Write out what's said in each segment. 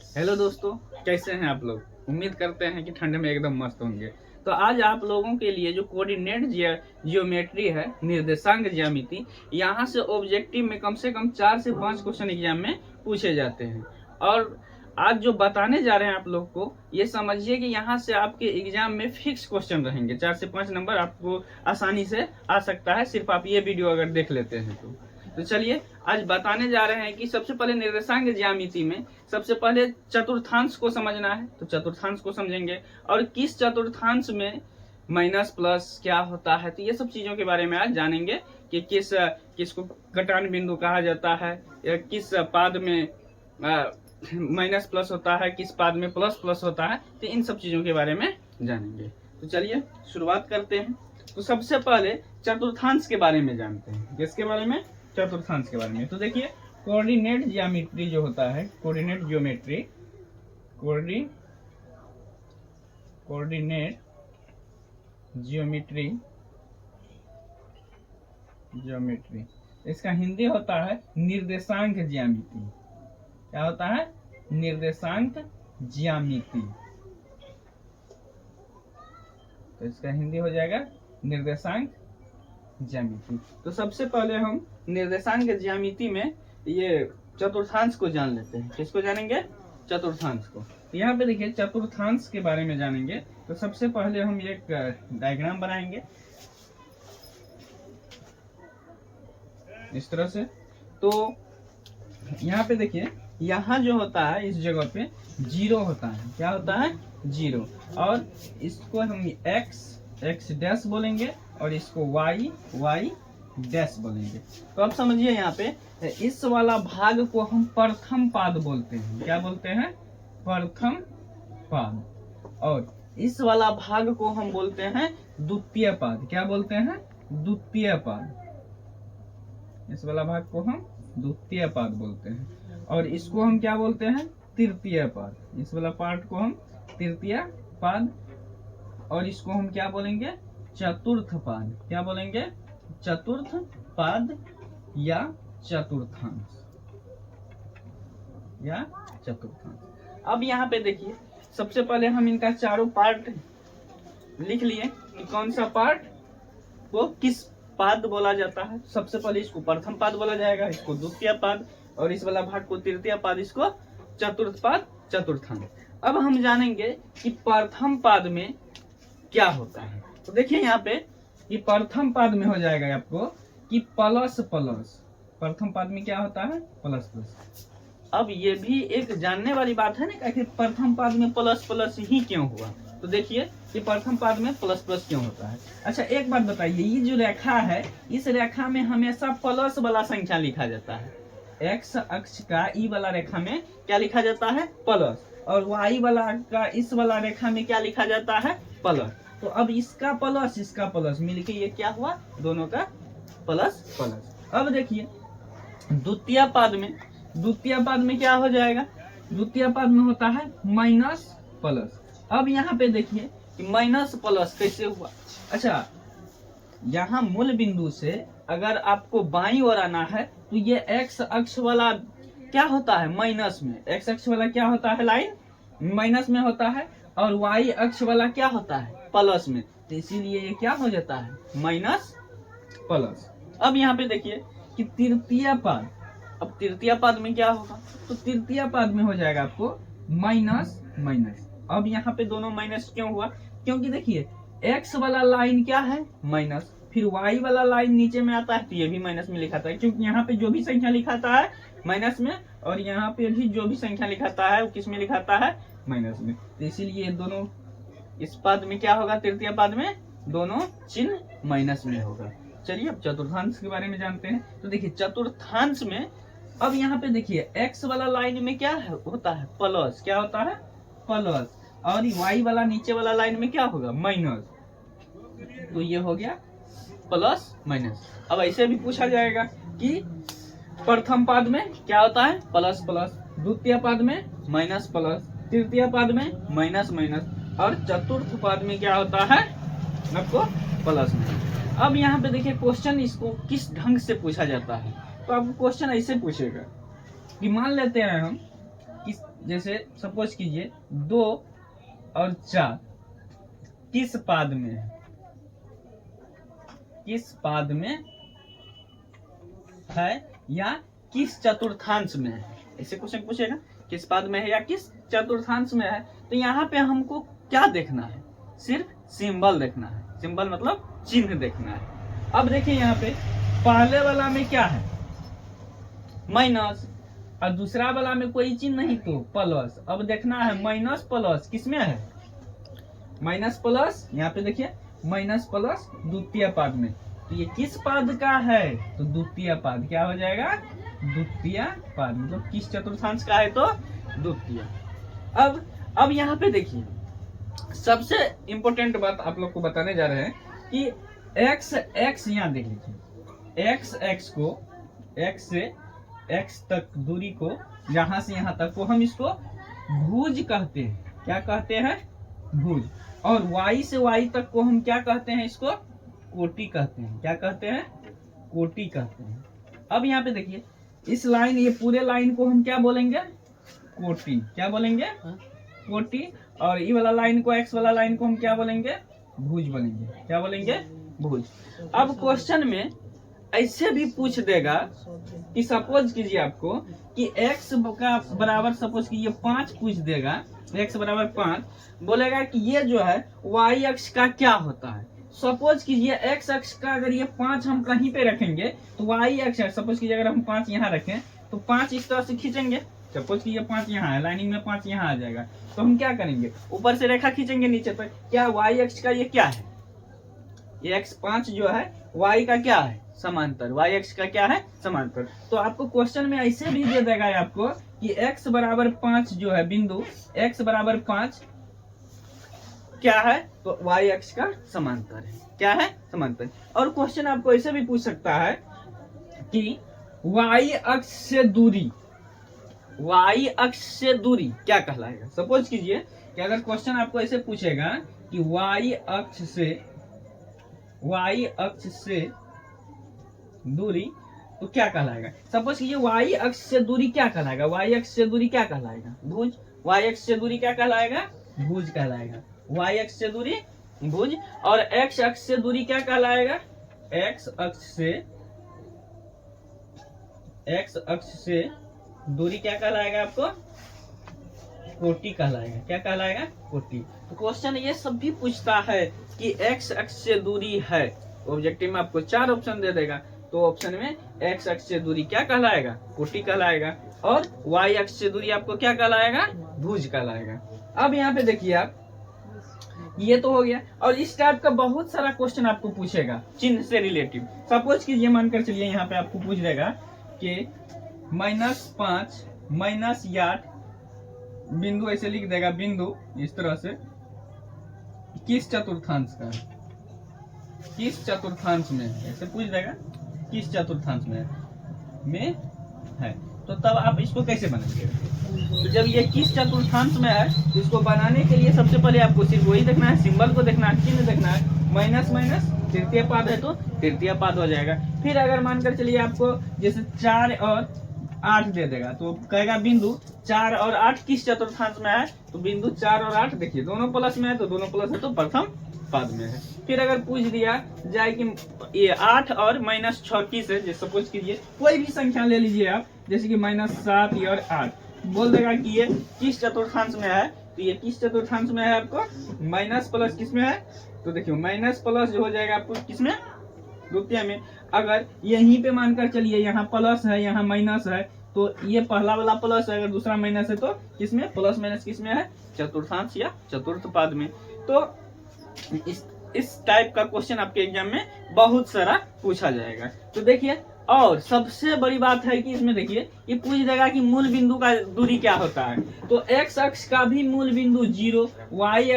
Hello दोस्तों, कैसे हैं आप लोग। उम्मीद करते हैं कि ठंड में एकदम मस्त होंगे। तो आज आप लोगों के लिए जो कोऑर्डिनेट जियोमेट्री है, निर्देशांक ज्यामिति, यहाँ से ऑब्जेक्टिव में कम से कम 4 से 5 क्वेश्चन एग्जाम में पूछे जाते हैं। और आज जो बताने जा रहे हैं आप लोग को, ये समझिए कि यहाँ से आपके एग्जाम में फिक्स क्वेश्चन रहेंगे। 4 से 5 नंबर आपको आसानी से आ सकता है, सिर्फ आप ये वीडियो अगर देख लेते हैं तो चलिए आज बताने जा रहे हैं कि सबसे पहले निर्देशांक ज्यामिति में सबसे पहले चतुर्थांश को समझना है, तो चतुर्थांश को समझेंगे। और किस चतुर्थांश में माइनस प्लस क्या होता है, तो ये सब चीजों के बारे में आज जानेंगे कि किसको कटान बिंदु कहा जाता है, या किस पाद में माइनस प्लस होता है, किस पाद में प्लस प्लस होता है, तो इन सब चीजों के बारे में जानेंगे। तो चलिए शुरुआत करते हैं। तो सबसे पहले चतुर्थांश के बारे में जानते हैं। किसके बारे में? चतुर्थांश के बारे में। तो देखिए, कोऑर्डिनेट ज्यामिति जो होता है, कोऑर्डिनेट ज्योमेट्री, इसका हिंदी होता है निर्देशांक ज्यामिति। क्या होता है? निर्देशांक ज्यामिति। तो इसका हिंदी हो जाएगा निर्देशांक ज्यामिति। तो सबसे पहले हम निर्देशांक ज्यामिति में ये चतुर्थांश को जान लेते हैं। किसको जानेंगे? चतुर्थांश को। तो यहाँ पे देखिए, चतुर्थांश के बारे में जानेंगे। तो सबसे पहले हम एक डायग्राम बनाएंगे इस तरह से। तो यहाँ पे देखिए, यहाँ जो होता है इस जगह पे 0 होता है। क्या होता है? 0। और इसको हम x डैश बोलेंगे और इसको y डैश बोलेंगे। तो अब समझिए, यहाँ पे इस वाला भाग को हम प्रथम पाद बोलते हैं। क्या बोलते हैं? प्रथम पाद। और इस वाला भाग को हम बोलते हैं द्वितीय पाद। क्या बोलते हैं? द्वितीय पाद। इस वाला भाग को हम द्वितीय पाद बोलते हैं। और इसको हम क्या बोलते हैं? तृतीय पाद। इस वाला पार्ट को हम तृतीय पाद। और इसको हम क्या बोलेंगे? चतुर्थ पाद। क्या बोलेंगे? चतुर्थ पाद या चतुर्थांश या चतुर्थांश। अब यहाँ पे देखिए, सबसे पहले हम इनका चारों पार्ट लिख लिए कि कौन सा पार्ट को किस पाद बोला जाता है। सबसे पहले इसको प्रथम पाद बोला जाएगा, इसको द्वितीय पाद, और इस वाला भाग को तृतीय पाद, इसको चतुर्थ पाद, चतुर्थांश। अब हम जानेंगे कि प्रथम पाद में क्या होता है। तो देखिए यहाँ पे कि प्रथम पाद में हो जाएगा आपको कि प्लस प्लस। प्रथम पाद में क्या होता है? Plus plus. अब ये भी एक जानने वाली बात है ना कि प्रथम पाद में प्लस प्लस ही क्यों हुआ। तो देखिए कि प्रथम पाद में प्लस प्लस क्यों होता है। अच्छा, एक बात बताइए, ये जो रेखा है, इस रेखा में हमेशा प्लस वाला संख्या लिखा जाता है। एक्स अक्ष का ई वाला रेखा में क्या लिखा जाता है? प्लस। और वाई वाला का इस वाला रेखा में क्या लिखा जाता है? प्लस। तो अब इसका प्लस मिलके ये क्या हुआ? दोनों का प्लस प्लस। अब देखिए, द्वितीय पाद में क्या हो जाएगा? द्वितीय पाद में होता है माइनस प्लस। अब यहाँ पे देखिए कि माइनस प्लस कैसे हुआ। अच्छा, यहाँ मूल बिंदु से अगर आपको बाईं ओर आना है तो ये एक्स अक्ष वाला क्या होता है? माइनस में। एक्स अक्ष वाला क्या होता है? लाइन माइनस में होता है। और वाई अक्ष वाला क्या होता है? प्लस में। तो इसीलिए ये क्या हो जाता है? Minus plus. अब यहाँ पे देखिए कि तृतीय पाद। अब तृतीय पाद में क्या होगा? तो तृतीय पाद में हो जाएगा आपको माइनस माइनस। अब यहाँ पे दोनों माइनस क्यों हुआ? क्योंकि देखिए, एक्स वाला लाइन क्या है? माइनस। फिर वाई वाला लाइन नीचे में आता है तो ये भी माइनस में लिखाता है, क्योंकि यहाँ पे जो भी संख्या लिखाता है माइनस में, और यहाँ पे भी जो भी संख्या लिखाता है वो किस में लिखाता है? माइनस में। तो इसीलिए दोनों इस पद में क्या होगा? तृतीय पद में दोनों चिन्ह माइनस में होगा। चलिए अब चतुर्थांश के बारे में जानते हैं। तो देखिए, चतुर्थांश में अब यहाँ पे देखिए, एक्स वाला लाइन में क्या है? होता है प्लस। क्या होता है? प्लस। और वाई वाला नीचे वाला लाइन में क्या होगा? माइनस। तो ये हो गया प्लस माइनस। अब ऐसे भी पूछा जाएगा कि प्रथम पाद में क्या होता है? Plus plus. द्वितीय पाद में माइनस प्लस। तृतीय पाद में माइनस माइनस। और चतुर्थ पाद में क्या होता है? आपको प्लस माइनस। अब यहाँ पे देखिए, क्वेश्चन इसको किस ढंग से पूछा जाता है। तो आपको क्वेश्चन ऐसे पूछेगा कि मान लेते हैं हम किस, जैसे सपोज कीजिए 2 और 4 किस पाद में है, किस पाद में है या किस चतुर्थांश में है, ऐसे क्वेश्चन पूछेगा किस पाद में है या किस चतुर्थांश में है। तो यहाँ पे हमको क्या देखना है, सिर्फ सिंबल देखना है, सिंबल मतलब चिन्ह देखना है। अब देखिए यहाँ पे पहले वाला में क्या है, माइनस, और दूसरा वाला में कोई चिन्ह नहीं तो प्लस। अब देखना है माइनस प्लस किसमें है, माइनस प्लस, यहाँ पे देखिए माइनस प्लस द्वितीय पाद में। तो ये किस पाद का है, तो द्वितीय पाद, क्या हो जाएगा, द्वितीय पाद, मतलब किस चतुर्थांश का है, तो द्वितीय। अब यहाँ पे देखिए सबसे इंपॉर्टेंट बात आप लोग को बताने जा रहे हैं कि x यहाँ देख लीजिए, x को, x से x तक दूरी को, यहाँ से यहाँ तक को हम इसको भुज कहते हैं, क्या कहते हैं, भुज। और y से y तक को हम क्या कहते हैं, इसको कोटि कहते हैं, क्या कहते हैं, कोटि कहते हैं। अब यहाँ पे देखिए इस लाइन, ये पूरे लाइन को हम क्या बोलेंगे, कोटि, क्या बोलेंगे, कोटि। और ये वाला लाइन को, x वाला लाइन को हम क्या बोलेंगे, भुज बोलेंगे, क्या बोलेंगे, भुज। अब क्वेश्चन में ऐसे भी पूछ देगा कि सपोज कीजिए आपको कि x का बराबर, सपोज कीजिए 5 पूछ देगा, x बराबर 5, बोलेगा कि ये जो है y अक्ष का क्या होता है। सपोज कीजिए x अक्ष का अगर ये 5 हम कहीं पे रखेंगे तो y अक्ष है, सपोज कीजिए अगर हम 5 यहाँ रखें तो 5 इस तरह से खींचेंगे, सपोज कीजिए 5 यहाँ है, लाइनिंग में 5 यहाँ आ जाएगा, तो हम क्या करेंगे, ऊपर से रेखा खींचेंगे नीचे तक। क्या y अक्ष का ये क्या है, ये x5 जो है y का क्या है, समांतर, y अक्ष का क्या है, समांतर। तो आपको क्वेश्चन में ऐसे भी दे देगा आपको कि x बराबर 5 जो है बिंदु, x बराबर 5 क्या है, तो y अक्ष का समांतर है, क्या है, समांतर। और क्वेश्चन आपको ऐसे भी पूछ सकता है कि y अक्ष से दूरी, y अक्ष से दूरी क्या कहलाएगा। सपोज कीजिए कि अगर क्वेश्चन आपको ऐसे पूछेगा कि y अक्ष से दूरी तो क्या कहलाएगा। सपोज कीजिए y अक्ष से दूरी क्या कहलाएगा, y अक्ष से दूरी क्या कहलाएगा, भुज। y अक्ष से दूरी क्या कहलाएगा, भुज कहलाएगा, y अक्ष से दूरी भुज। और x अक्ष से दूरी क्या कहलाएगा, x अक्ष से दूरी क्या कहलाएगा आपको, कोटि कहलाएगा, क्या कहलाएगा, कोटि। तो क्वेश्चन ये सब भी पूछता है कि x अक्ष से दूरी है, ऑब्जेक्टिव में आपको 4 ऑप्शन दे देगा, तो ऑप्शन में x अक्ष से दूरी क्या कहलाएगा, कोटि कहलाएगा, और y अक्ष से दूरी आपको क्या कहलाएगा, भुज कहलाएगा। अब यहाँ पे देखिए आप, ये तो हो गया। और इस टाइप का बहुत सारा क्वेश्चन आपको पूछेगा चिन्ह से रिलेटिव। सपोज कीजिए मानकर चलिए यहाँ पे आपको पूछ देगा कि -5 -8 बिंदु, ऐसे लिख देगा बिंदु इस तरह से, किस चतुर्थांश का, किस चतुर्थांश में, ऐसे पूछ देगा किस चतुर्थांश में है। तो तब आप इसको कैसे बनाएंगे, तो जब ये किस चतुर्थांश में है तो इसको बनाने के लिए सबसे पहले आपको सिर्फ वही देखना है, सिंबल को देखना है, चिन्ह देखना है, माइनस माइनस तृतीय पाद है तो तृतीय पाद हो जाएगा। फिर अगर मानकर चलिए आपको जैसे 4 और 8 दे देगा तो कहेगा बिंदु 4 और 8 किस चतुर्थांश में है, तो बिंदु 4 और 8 देखिए दोनों प्लस में है, तो दोनों प्लस है तो प्रथम पाद में है। फिर अगर पूछ दिया जाए कि ये 8 और -6 किस है, जैसे सपोज कीजिए कोई भी संख्या ले लीजिए आप, जैसे कि -7 और 8, बोल देगा कि ये किस चतुर्थांश में है, तो ये किस चतुर्थांश में है आपको, माइनस प्लस किस में है, तो देखिए माइनस प्लस जो हो जाएगा आपको किसमें, द्वितीय में। अगर यहीं पे मानकर चलिए यहाँ प्लस है यहाँ माइनस है, तो ये पहला वाला प्लस है, अगर दूसरा माइनस है तो किसमें, प्लस माइनस किसमें है, चतुर्थांश या चतुर्थ पाद में। तो इस टाइप का क्वेश्चन आपके एग्जाम में बहुत सारा पूछा जाएगा। तो देखिए, और सबसे बड़ी बात है कि इसमें देखिए ये पूछ देगा कि मूल बिंदु का दूरी क्या होता है, तो x अक्ष का भी मूल बिंदु 0, y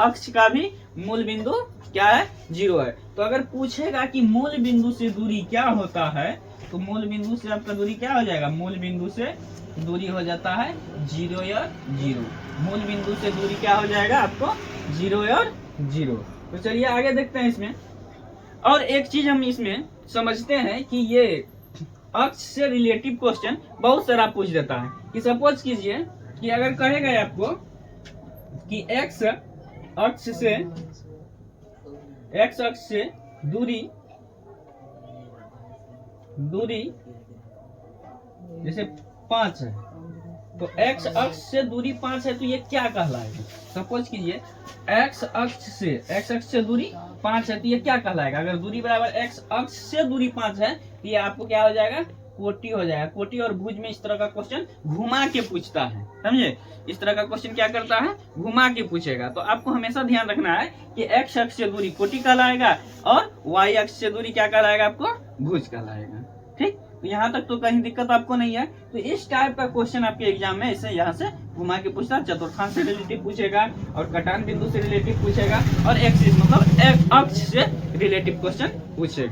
अक्ष का भी मूल बिंदु क्या है, 0 है। तो अगर पूछेगा कि मूल बिंदु से दूरी क्या होता है, तो मूल बिंदु से आपका दूरी क्या हो जाएगा, मूल बिंदु से दूरी हो जाता है 0 या 0। मूल बिंदु से दूरी क्या हो जाएगा आपको, 0 और 0। तो चलिए आगे देखते हैं इसमें। और एक चीज हम इसमें समझते हैं कि ये अक्ष से रिलेटिव क्वेश्चन बहुत सारा पूछ देता है। कि सपोज कीजिए कि अगर कहेगा आपको कि एक्स अक्ष से दूरी जैसे 5 है, तो एक्स अक्ष से दूरी 5 है, तो ये क्या कहलाएगा? सपोज कीजिए एक्स अक्ष से दूरी 5 है, तो ये क्या कहलाएगा? अगर दूरी बराबर एक्स अक्ष से दूरी 5 है, तो ये आपको क्या हो जाएगा? कोटि हो जाएगा। कोटि और भुज में इस तरह का क्वेश्चन घुमा के पूछता है, समझे? इस तरह का क्वेश्चन क्या करता है? घुमा के पूछेगा। तो आपको हमेशा ध्यान रखना है कि एक्स अक्ष से दूरी कोटि कहलाएगा और वाई अक्ष से दूरी क्या कहलाएगा? आपको भुज कहलाएगा। ठीक, तो यहाँ तक तो कहीं दिक्कत आपको नहीं है। तो इस टाइप का क्वेश्चन आपके एग्जाम में इसे यहाँ से घुमा के पूछता है। चतुर्थांश से रिलेटिव पूछेगा और कटान बिंदु से रिलेटिव पूछेगा और एक्सिस मतलब अक्ष से रिलेटिव क्वेश्चन पूछेगा।